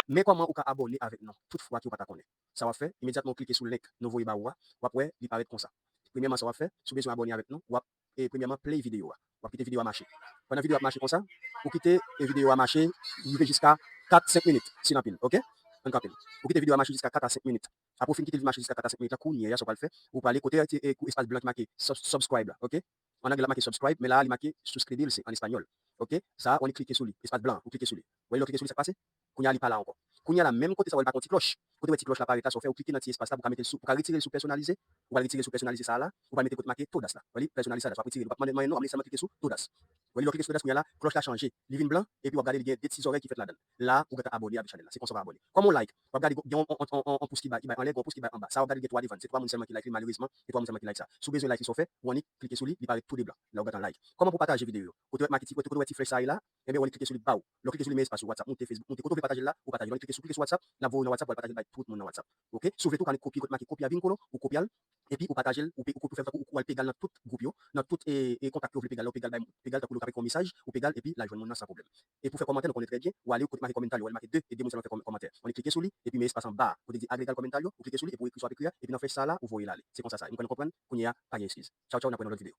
Mais comment vous abonner avec nous toutefois qui vous pas connaître. Ça va faire immédiatement cliquer sur le link nous voyez ou après il paraît comme ça. Premièrement ça va faire si vous besoin abonner avec nous et premièrement play vidéo. Ou quitter vidéo à marcher. Pendant vidéo à marcher comme ça, vous quitter vidéo à marcher jusqu'à 4-5 minutes sinon pile, OK? Un capel. Vous quitter vidéo à marcher jusqu'à 4 à 5 minutes. Après fin quitter marcher jusqu'à 4 à 5 minutes là cournier ça va le faire. Vous parlez côté espace blanc qui marqué subscribe, OK? En anglais marqué subscribe mais là il marqué souscrire c'est en espagnol. OK? Ça on est cliquer sur lui, espace blanc, vous cliquez sur lui. Vous voyez le cliquer sur lui ça passe? Kounya li pas là encore. Kounya la même côté ça va pas petite cloche. Côté petite cloche là paraît là ça fait vous cliquer dans petit espace là pour mettre le sous pour retirer le sous personnalisé. Vous va retirer le sous personnalisé ça là, vous va mettre côté marqué Todas là. Vous voyez personnalisé ça, vous va retirer, vous va demander non, mais ça cliquer sur Todas. Vous voyez le cliquer sur Todas là, cloche là changé, livre blanc et puis vous regardez il y a des petites oreilles qui fait là-dedans. Là, vous êtes abonné à la chaîne là, c'est qu'on se va abonner. Comme on like, vous regardez on pouce qui va en l'air, on pouce qui va en bas. Ça regarde les trois devant, c'est trois personnes seulement qui like malheureusement et trois personnes seulement qui like ça. Si vous besoin like qui sont fait, vous cliquez sur lui, il paraît tout des blancs. Là vous êtes en like. Comment pour partager vidéo? Côté marketing, côté flèche ça là, et bien on cliquer sur le bas. Le cliquer sur le espace sur WhatsApp, monter Facebook, monter côté vous partager là, vous partagez, on cliquer sur WhatsApp, là vous dans WhatsApp, vous partager tout le monde dans WhatsApp. OK? Surtout quand copier côté marqué copier à vincolo ou copier et puis vous partagez ou faire ou pégal dans tout groupe yo, dans tout et contact vous pégal, pégal pour avec un message ou pégal et puis la joindre sans problème. Et pour faire commentaire, on connaît très bien, ou aller côté marqué commentaire, ou marquer deux et deux mots faire commentaire. On cliquer sur lui et puis mais espace en bas, vous dites agréger le commentaire, vous cliquez sur lui et pour écrire sur écrire et puis on fait ça là, vous voyez là. C'est comme ça ça. Vous comprenez? Qu'on y a pas excuse. Ciao ciao, on a pour une autre vidéo.